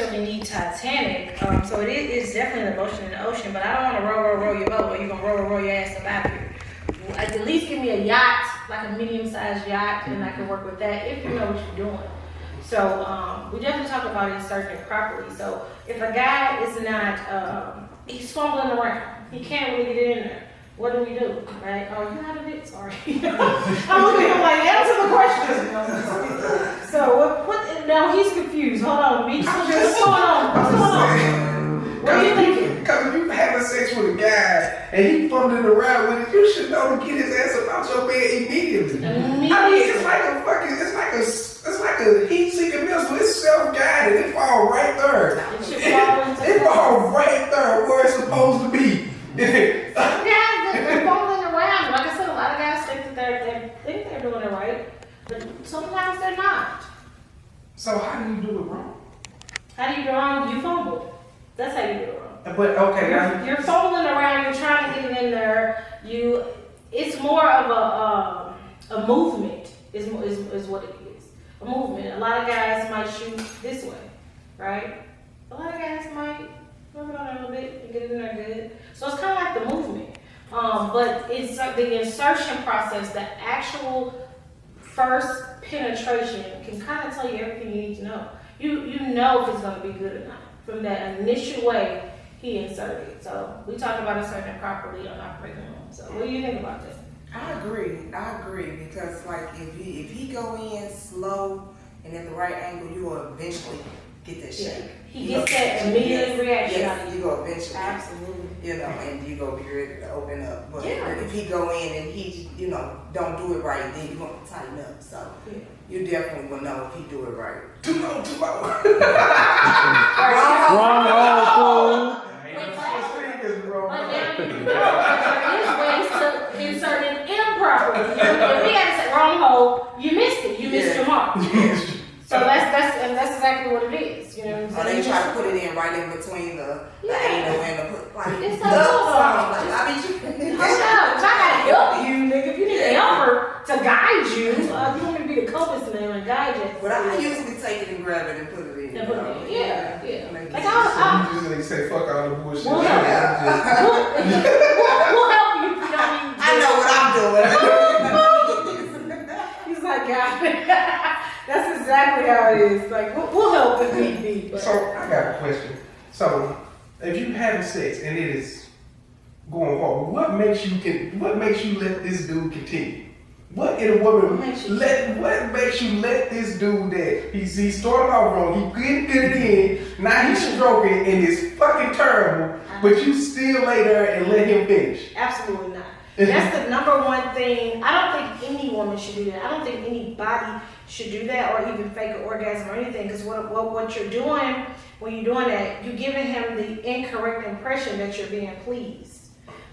necessarily need Titanic. So it is definitely an emotion in the ocean, but I don't want to roll your boat, or you're going to roll your ass up out here. At least give me a yacht, like a medium-sized yacht, and I can work with that if you know what you're doing. So we definitely talked about inserting it properly. So if a guy is not, he's fumbling around, he can't really get in there. What do we do? Right? Oh, you out of it? Sorry. I'm looking at him like, answer the question. So what? Now he's confused. Hold on, Meech. What's going on? What's going on? What are you thinking? Because if you having sex with a guy and he fumbling around with it, you should know to get his ass up out your bed immediately. I mean, it's like a heat-seeking missile. It's self-guided. It falls right there. It falls right there where it's supposed to be. They're fumbling around. Like I said, a lot of guys think that they think they're doing it right, but sometimes they're not. So how do you do it wrong? How do you do it wrong? You fumble. That's how you do it wrong. But okay, you're fumbling around. You're trying to get it in there. It's more of a movement. Is what it is. A movement. A lot of guys might shoot this way, right? A lot of guys might move it on a little bit and get it in there good. So it's kind of like the movement. But it's like the insertion process, the actual first penetration can kind of tell you everything you need to know. You know if it's going to be good or not from that initial way he inserted. So we talked about inserting properly on our curriculum. So what do you think about that? I agree because like if he go in slow and at the right angle, you will eventually get that shake. He gets that immediate reaction. Yes, you go eventually. Absolutely. And you go be ready to open up. But if he go in and he, don't do it right, then you want to tighten up. So you definitely will know if he do it right. Too low. Wrong. But now you know there is ways to insert it improperly. If he had to say wrong hole, you missed it. You missed your mark. So that's exactly what it is. You know what I'm saying? Or they try to put it in right in between the anal and the like. It's so cool. I gotta help you, nigga. If you need a helper to guide you, you want me to be the compass man and guide you. But I usually take it and grab it and put it in. Yeah. Like You just say fuck all the bullshit. We'll help you. I know what I'm doing. He's like, God. That's exactly how it is. Like, we'll help if need be. So I got a question. So if you having sex and it is going forward, what makes you let this dude continue? What in a woman what makes you let this dude that he started off wrong, he couldn't get it in, now he's stroking and it's fucking terrible, but you still lay there and let him finish? Absolutely not. That's the number one thing. I don't think any woman should do that. I don't think anybody should do that or even fake an orgasm or anything, because what you're doing when you're doing that, you're giving him the incorrect impression that you're being pleased.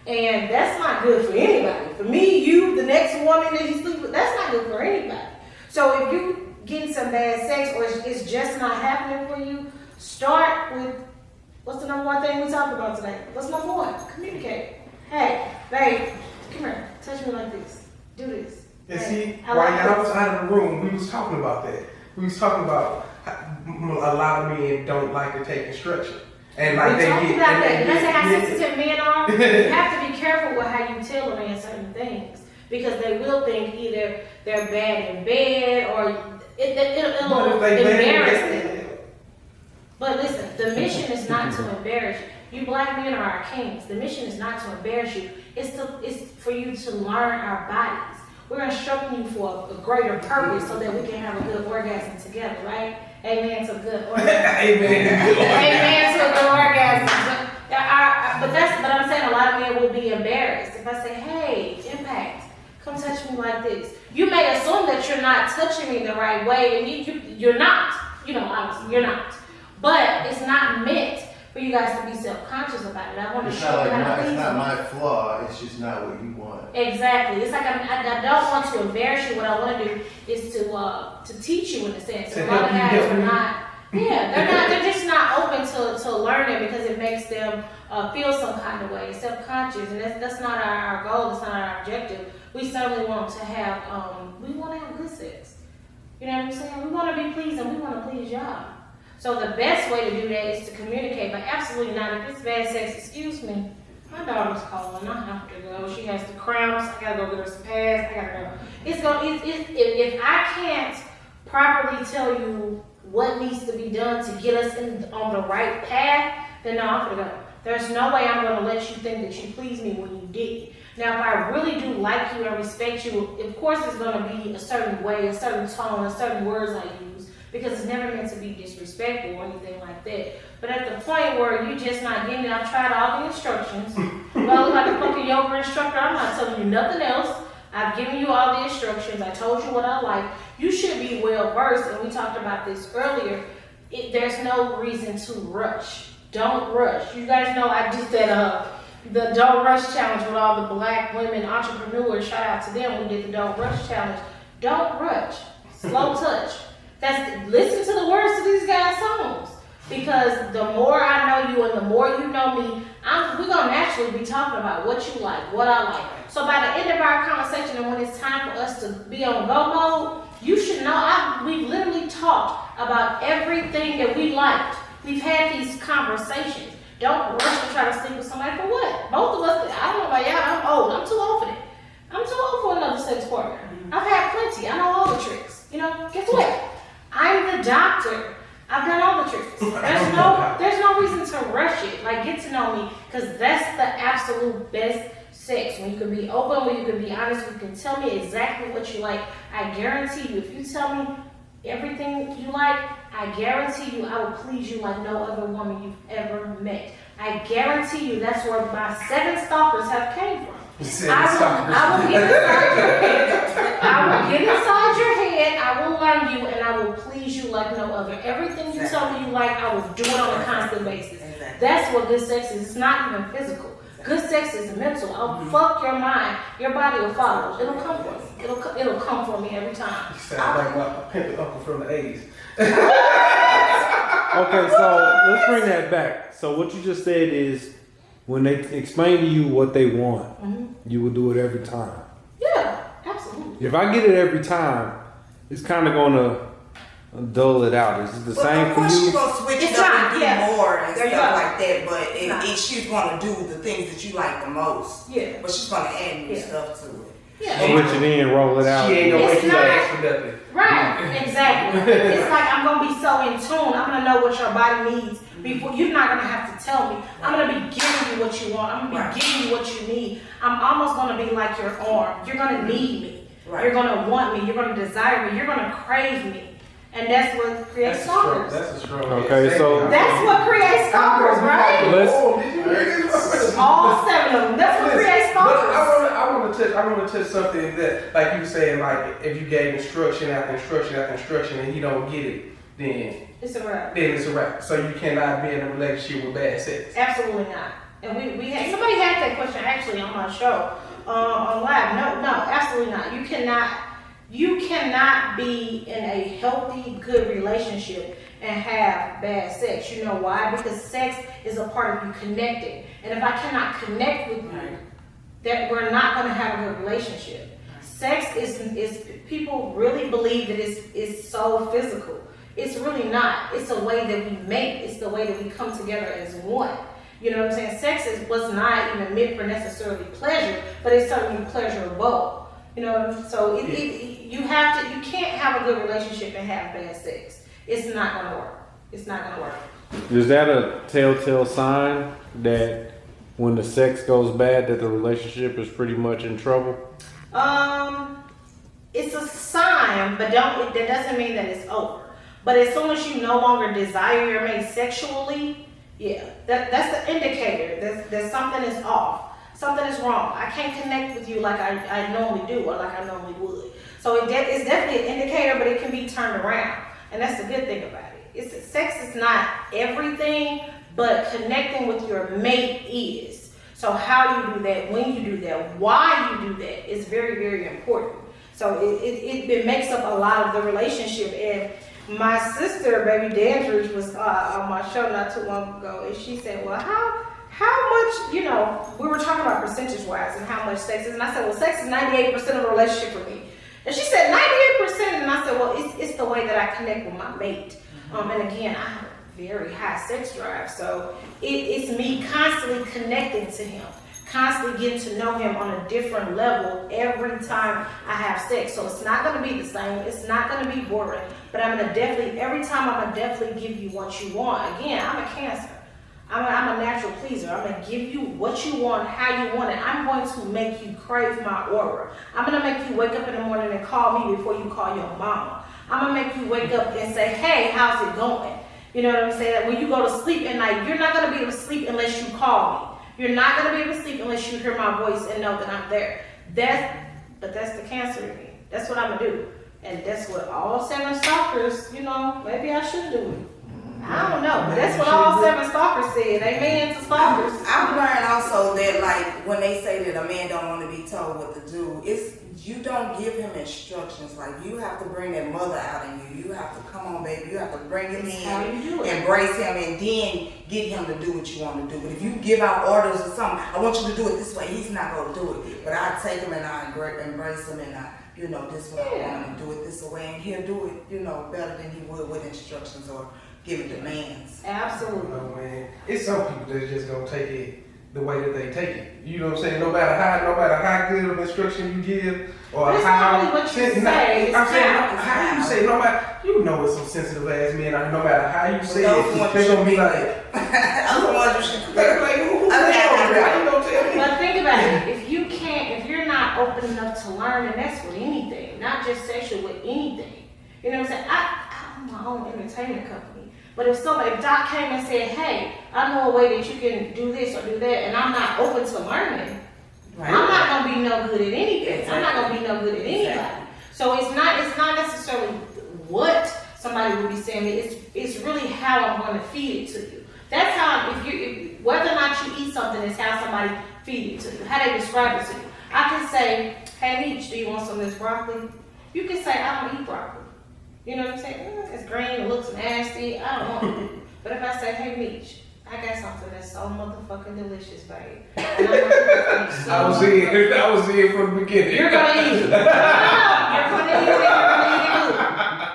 And that's not good for anybody. For me, you, the next woman that he sleeps with, that's not good for anybody. So if you're getting some bad sex or it's just not happening for you, start with, what's the number one thing we talked about today? What's number one? Communicate. Hey, babe, come here. Touch me like this. Do this. And see, while y'all was out of the room, we was talking about that. We was talking about how a lot of men don't like to take instruction. And like we talked about that. That's how sensitive men are. You have to be careful with how you tell a man certain things, because they will think either they're bad in bed or it'll embarrass them. But listen, the mission is not to embarrass you. You black men are our kings. The mission is not to embarrass you. It's for you to learn our bodies. We're instructing you for a greater purpose so that we can have a good orgasm together, right? Amen to a good orgasm. Amen to a good orgasm. But I'm saying a lot of men will be embarrassed if I say, hey, Impact, come touch me like this. You may assume that you're not touching me the right way, and you're not. Obviously, you're not. But it's not meant for you guys to be self-conscious about it. I want to show you how to please. It's not my flaw. It's just not what you want. Exactly. It's like I don't want to embarrass you. What I want to do is to teach you in a sense. A lot of guys are not. Yeah, they're just not open to learning because it makes them feel some kind of way, self-conscious, and that's not our goal. That's not our objective. We certainly want to have good sex. You know what I'm saying? We want to be pleased and we want to please y'all. So the best way to do that is to communicate, but absolutely not. If it's bad sex, excuse me, my daughter's calling. I have to go. She has the cramps. I gotta go get her some pads. I gotta go. If I can't properly tell you what needs to be done to get us on the right path, then no, I'm gonna go. There's no way I'm gonna let you think that you pleased me when you didn't. Now, if I really do like you and respect you, of course it's gonna be a certain way, a certain tone, a certain words I use, because it's never meant to be disrespectful or anything like that. But at the point where you're just not getting it, I've tried all the instructions. Well, I look like a fucking yoga instructor. I'm not telling you nothing else. I've given you all the instructions. I told you what I like. You should be well versed, and we talked about this earlier. There's no reason to rush. Don't rush. You guys know I did that the Don't Rush Challenge with all the black women entrepreneurs. Shout out to them. We did the Don't Rush Challenge. Don't rush. Slow touch. Listen to the words to these guys' songs. Because the more I know you and the more you know me, we're going to naturally be talking about what you like, what I like. So by the end of our conversation and when it's time for us to be on go mode, you should know we've literally talked about everything that we liked. We've had these conversations. Don't rush to try to sleep with somebody for what? Both of us, I don't know about y'all, I'm old. I'm too old for that. I'm too old for another sex partner. I've had plenty. I know all the tricks. Guess what? I'm the doctor. I've done all the tricks. There's no reason to rush it. Like, get to know me, because that's the absolute best sex. When you can be open, when you can be honest, you can tell me exactly what you like. I guarantee you, if you tell me everything you like, I guarantee you I will please you like no other woman you've ever met. I guarantee you that's where my 7 stalkers have came from. I will get inside your head. I will get inside your head. I will learn you, and I will please you like no other. Everything you tell me you like, I will do it on a constant basis. That's what good sex is. It's not even physical. Good sex is mental. I'll fuck your mind. Your body will follow. It'll come for me. It'll come for me every time. You sound like my pimpin' uncle from the 80s. Okay, so let's bring that back. So what you just said is, when they explain to you what they want, you will do it every time. Yeah, absolutely. If I get it every time, it's kind of going to dull it out. Is it the same for you? Of course, you're going to switch it up and do more and there stuff like that, but she's going to do the things that you like the most. Yeah. But she's going to add new stuff to it. Yeah. Switch it in, roll it out. She ain't gonna wait till not- ask for nothing. Right, exactly. It's like I'm gonna be so in tune. I'm gonna know what your body needs before. You're not gonna have to tell me. I'm gonna be giving you what you want. I'm gonna be giving you what you need. I'm almost gonna be like your arm. You're gonna need me. Right. You're gonna want me. You're gonna desire me. You're gonna crave me. And that's what creates stalkers. That's a strong. Okay, so That's what creates stalkers, right? All 7 of them. That's what creates stalkers. But I want to touch something that, like you were saying, like if you gave instruction after instruction after instruction and he don't get it, then It's a wrap. Then it's a wrap. So you cannot be in a relationship with bad sex. Absolutely not. And we had somebody had that question actually on my show on live. No, absolutely not. You cannot be in a healthy, good relationship and have bad sex. You know why? Because sex is a part of you connecting. And if I cannot connect with you, that we're not going to have a good relationship. Sex is people really believe that it's so physical. It's really not. It's a way that we make. It's the way that we come together as one. You know what I'm saying? Sex was not even meant for necessarily pleasure, but it's certainly pleasurable. You know, so you can't have a good relationship and have bad sex. It's not gonna work. It's not gonna work. is that a telltale sign that when the sex goes bad, that the relationship is pretty much in trouble? It's a sign, but that doesn't mean that it's over. But as soon as you no longer desire your mate sexually, yeah, that's the indicator that something is off. Something is wrong. I can't connect with you like I normally do or like I normally would. So it's definitely an indicator, but it can be turned around. And that's the good thing about it. Sex is not everything, but connecting with your mate is. So how you do that, when you do that, why you do that is very, very important. So it makes up a lot of the relationship. And my sister, baby Dandridge, was on my show not too long ago, and she said, well, how much, we were talking about percentage-wise and how much sex is. And I said, well, sex is 98% of a relationship for me. And she said, 98%. And I said, well, it's the way that I connect with my mate. And again, I have very high sex drive. So it's me constantly connecting to him, constantly getting to know him on a different level every time I have sex. So it's not gonna be the same, it's not gonna be boring, but I'm gonna definitely, every time I'm gonna definitely give you what you want. Again, I'm a Cancer. I'm a natural pleaser. I'm gonna give you what you want, how you want it. I'm going to make you crave my aura. I'm gonna make you wake up in the morning and call me before you call your mama. I'm gonna make you wake up and say, hey, how's it going? You know what I'm saying? When you go to sleep at night, you're not gonna be able to sleep unless you call me. You're not gonna be able to sleep unless you hear my voice and know that I'm there. But that's the Cancer in me. That's what I'm gonna do. And that's what all 7 stalkers, you know, maybe I should do it. I don't know, but that's what all 7 stalkers said. Amen to stalkers. I've learned also that, like, when they say that a man don't want to be told what to do, it's, you don't give him instructions. Like, you have to bring that mother out in you. You have to, come on, baby, you have to bring him in, embrace him, and then get him to do what you want to do. But if you give out orders or something, I want you to do it this way, he's not going to do it. But I take him and I embrace him and I, you know, this way I want to do it this way, and he'll do it, you know, better than he would with instructions or giving demands. Absolutely. Oh man, it's some people that just gonna take it the way that they take it. You know what I'm saying? No matter how good of instruction you give, or it's how not really what you say. I'm saying how you say. No matter, you know, it's some sensitive ass men. No matter how you say it, they're gonna be like, I'm the one who should. like who how you gonna tell me? But think about it. If you're not open enough to learn, and that's with anything, not just sexual, with anything. You know what I'm saying? I own my own entertainment company. But if Doc came and said, hey, I know a way that you can do this or do that, and I'm not open to learning, right, I'm not gonna be no good at anything. Exactly. I'm not gonna be no good at anybody. Exactly. So it's not necessarily what somebody would be saying. It's really how I'm gonna feed it to you. That's how, if whether or not you eat something is how somebody feed it to you, how they describe it to you. I can say, hey Meech, do you want some of this broccoli? You can say, I don't eat broccoli. You know what I'm saying? It's green, it looks nasty, I don't want it. But if I say, hey Meech, I got something that's so motherfucking delicious, babe. And I was in from the beginning. You're gonna eat it. You're gonna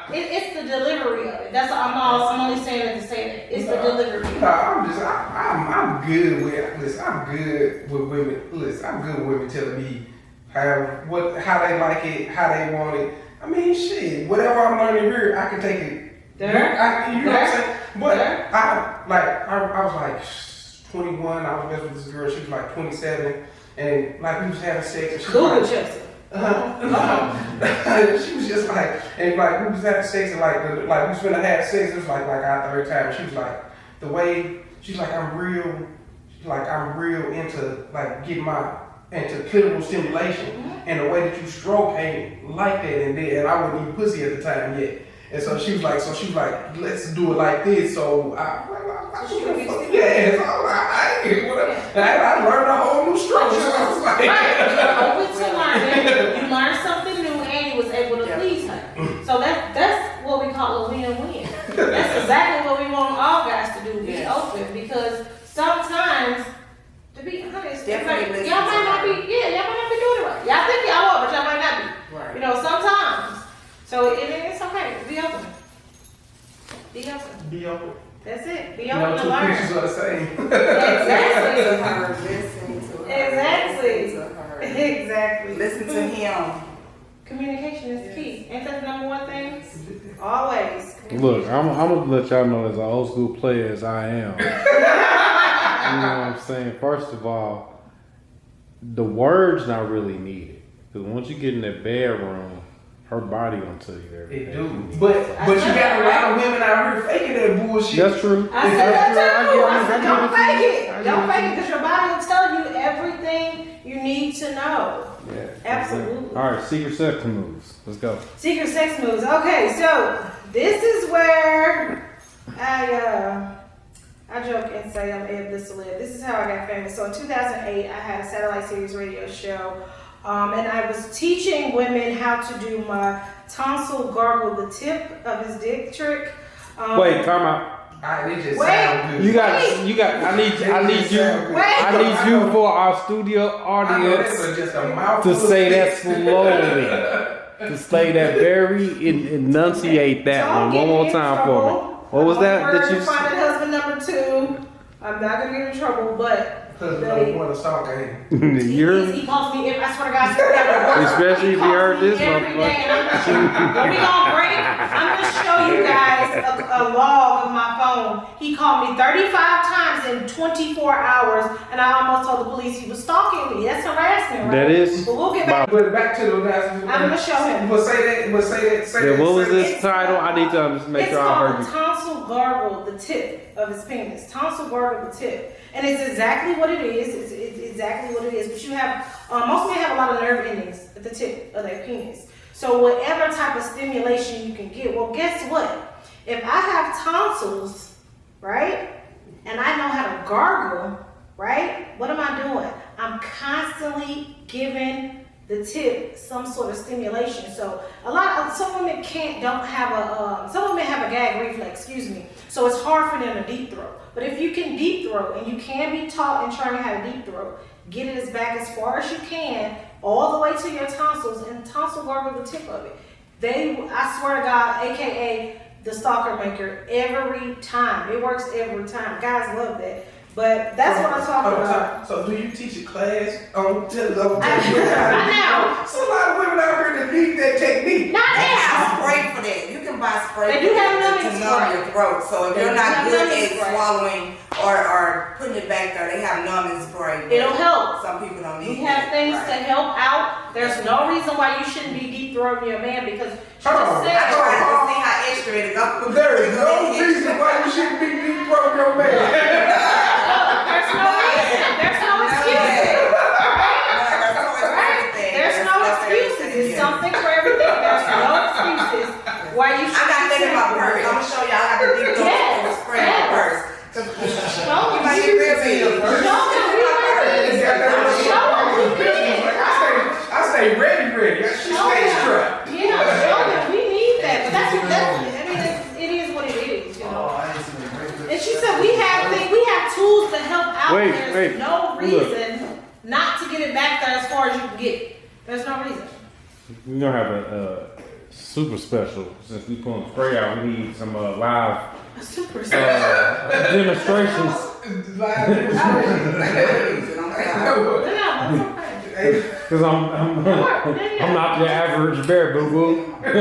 eat it. It's the delivery of it. That's all. I'm only saying it to say that. It's the delivery. No, I'm good with women. Listen, I'm good with women telling me how they like it, how they want it. I mean, shit, whatever I'm learning here, I can take it. You know what I'm saying? But I was like 21, I was messing with this girl, she was like 27, and like we was having sex. And she cool, was like, she was just like, and like we was having sex, and like we was gonna have sex, it was like our third time, and she was like, the way, she's like, I'm real into like getting into clitoral stimulation, and the way that you stroke ain't like that, and I wasn't even pussy at the time yet. And so she was like, let's do it like this. So I learned a whole new stroke. So I was like, open to learning. You learned something new, and you was able to please her. So that's what we call a win-win. That's exactly what we want all guys to do. Be open, because sometimes, to be honest, y'all might not be doing it right. Y'all think y'all are, but y'all might not be. Right. You know, sometimes. So it's okay. Be open. Be open. Be open. That's it. Be open to two learn. pieces are the same. Exactly. Listen to him. Communication is the key. Ain't that the number one thing? Always. Look, I'm gonna let y'all know, as an old school player as I am. You know what I'm saying? First of all, the words not really needed, because once you get in that bedroom, her body gonna tell you everything. It do. But you got a lot of women out here faking that bullshit. That's true. I said that too. I said don't fake it. Don't fake it, because your body will tell you everything you need to know. Yeah. Absolutely. All right, secret sex moves. Let's go. Secret sex moves. Okay, so this is where I joke and say I'm able to live. This is how I got famous. So in 2008, I had a satellite series radio show, and I was teaching women how to do my tonsil gargle the tip of his dick trick. Wait, time out. It just sound good. You got. I need you for our studio audience to say that slowly. To say that very enunciate that one more time for me. What was that you? number 2. I'm not gonna get in trouble, but Because number 1 is stalking. he calls me. I swear to God, Especially if you heard this every motherfucker. day, and when we gonna break, I'm gonna show you guys a log of my phone. He called me 35 times in 24 hours, and I almost told the police he was stalking me. That's harassment, right? That is. But we'll get back. But back to the last. I'm gonna show him. But say that. What was say this title? I need to make sure I heard It's you. called tonsil gargle the tip of his penis. Tonsil gargle the tip. And it's exactly what it is. It's exactly what it is. But you have, most men have a lot of nerve endings at the tip of their penis. So whatever type of stimulation you can get. Well, guess what? If I have tonsils, right, and I know how to gargle, right, what am I doing? I'm constantly giving the tip some sort of stimulation. So some women don't have some women have a gag reflex, excuse me. So it's hard for them to deep throat. But if you can deep throat, and you can be taught and trained how to deep throat, get it back as far as you can, all the way to your tonsils, and tonsil gargle the tip of it. I swear to God, AKA the stalker maker, every time. It works every time. Guys love that. But that's what I'm talking about. So do you teach a class on I know. So a lot of women out here that need that technique. Not They now. have spray for that. You can buy spray They do have to numbing numb spray. your throat. So if They you're do not have good numbing at spray. swallowing or putting it back there, they have numbing spray. It'll help. Some people don't need We have that. things Right. to help out. There's no reason why you shouldn't be deep throating your man because she Hold just on. said I tried to see how extra it goes. There is no reason why you shouldn't be deep throating your man. there's no reason. There's no excuses. There's no excuses. It's something for everything. There's no excuses why you I got that in my purse. I'm gonna show y'all how to deep throat Yes, spray in my purse. Show You them. might get real big. Show them. Show them. We need it. I stay ready. I should stay strapped. Yeah, show them. We need that. But that's I mean, it is what it is, you know. And she said we have tools to help out. There's no reason not to get it back there as far as you can get it. There's no reason. We're gonna have a super special since we pulling spray out. We need some live Super demonstrations. Live demonstration. Cause I'm not your average bear boo boo. But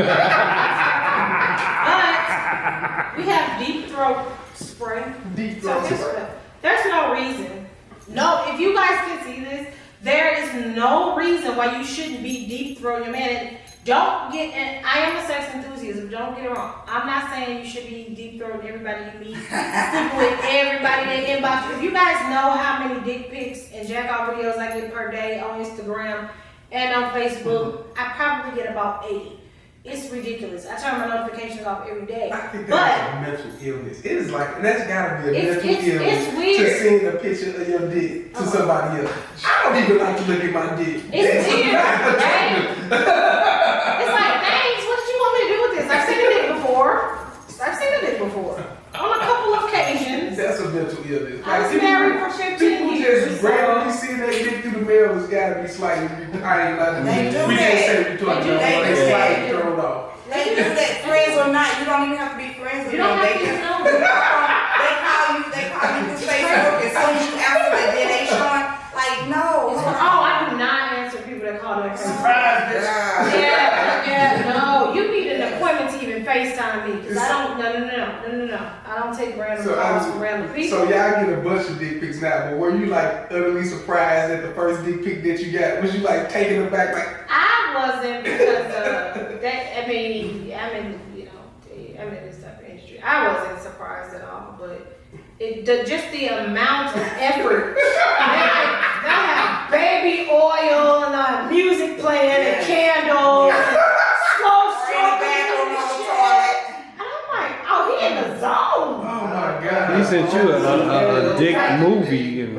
we have deep throat spray. Deep So throat spray. there's no reason. No, if you guys can see this, there is no reason why you shouldn't be deep throating your man. And I am a sex enthusiast, don't get it wrong. I'm not saying you should be deep throating everybody you meet, sleeping with everybody they inbox. If you guys know how many dick pics and jack off videos I get per day on Instagram and on Facebook, I probably get about 80. It's ridiculous. I turn my notifications off every day. I think But that's a mental illness. It is like, that's gotta be a mental illness it's weird. to send a picture of your dick to somebody else. I don't even like to look at my dick. It's weird, right? It's like, thanks, what did you want me to do with this? I've seen a dick before. On a couple of occasions. That's a mental illness. I was married for 15 people years. just randomly see that dick through the mail. It's gotta be slightly. I ain't like They do we can't that. say we talking about They it. do It's that. slightly thrown off. They do that, friends or not. You don't even have to be friends with You don't them. have to They use just numbers. they call you through Facebook, and as soon as you answer it, then they showing like no. Oh, I do not answer people that call that crazy. Yeah. Yeah, no. You need an appointment to even FaceTime me. Because I don't, no. I don't take random calls from random people. So y'all get a bunch of dick pics now, but were you like utterly surprised at the first dick pic that you got? Was you like taken aback like? I wasn't because I'm in this type of industry. I wasn't surprised at all, but just the amount of effort. They have baby oil and music playing and candles, and slow stroking. And I'm like, oh, he in the zone. Oh my god! He sent you a dick movie and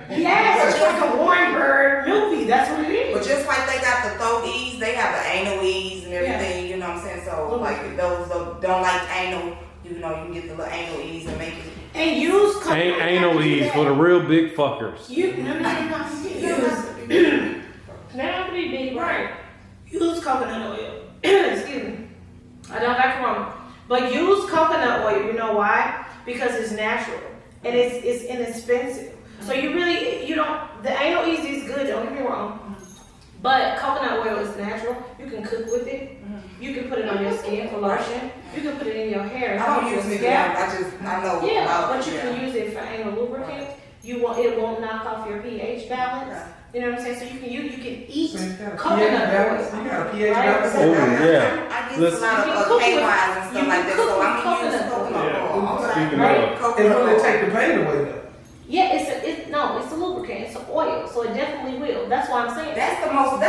Yes, it's like a Warren Bird movie. That's what it is. But just like they got the throat ease, they have the anal ease and everything, you know what I'm saying? So, like, if those don't like anal, you know, you can get the little anal ease and make it. And use anal ease for the real big fuckers. Use. Now be big, right? Use coconut oil. Excuse me. I don't got corona. But use coconut oil. You know why? Because it's natural and it's inexpensive. So you don't. The anal easy is good. Don't get me wrong. But coconut oil is natural. You can cook with it. You can put it on your skin for lotion. You can put it in your hair. I don't use it. I know. Yeah, but you can use it for anal lubricant. It won't knock off your pH balance. Right. You know what I'm saying? So you can eat So you got a coconut pH balance. oil. You got a pH Right? balance. Oh, yeah. I get Let's- a lot You can of cook KYs with- and stuff you like can that, cook so with I'm gonna use coconut coconut oil. oil. Okay. Speaking Right? of, It Coconut really oil. take the pain away though. Yeah, it's a lubricant. It's an oil, so it definitely will. That's why I'm saying. That's the most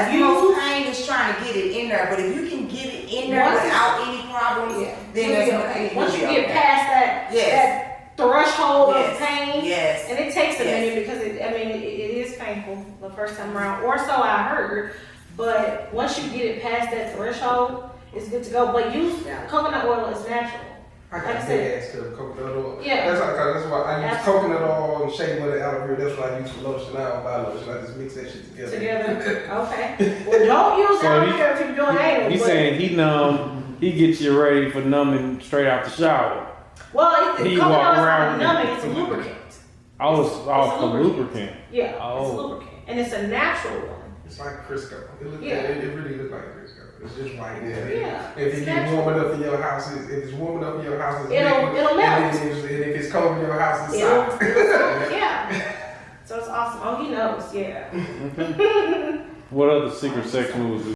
pain is trying to get it in there. But if you can get it in there Once- without any problems, Yeah. then You'll there's be no okay. pain. Once you You'll be get okay. past that Yes. threshold Yes. of pain, Yes. and it takes a Yes. minute because it is painful the first time around, or so I heard. But once you get it past that threshold, it's good to go. But use coconut oil is natural. I Like got I a said. big ass to coconut oil. Yeah. That's why I use Absolutely. coconut oil and shea butter, aloe vera. That's what I use for lotion. I don't buy lotion. I just mix that shit together. Okay. Well, don't use So aloe he- vera if you're doing anal. he's but- saying he numb. He gets you ready for numbing straight out the shower. Well, he coconut walk oil is around not with numbing. it. It's a lubricant. Oh, it's off a the lubricant. lubricant. Yeah, it's Oh. a lubricant, and it's a natural one. It's like Crisco. Yeah. It really looks like Crisco. It's just white there. Yeah, If it's it gets natural. warm enough in your house, if it's warm enough in your house, it's It'll liquid. melt. And if it's cold in your house, it's soft. Yeah. So it's awesome. Oh, he knows. Yeah. What other secret sex moves do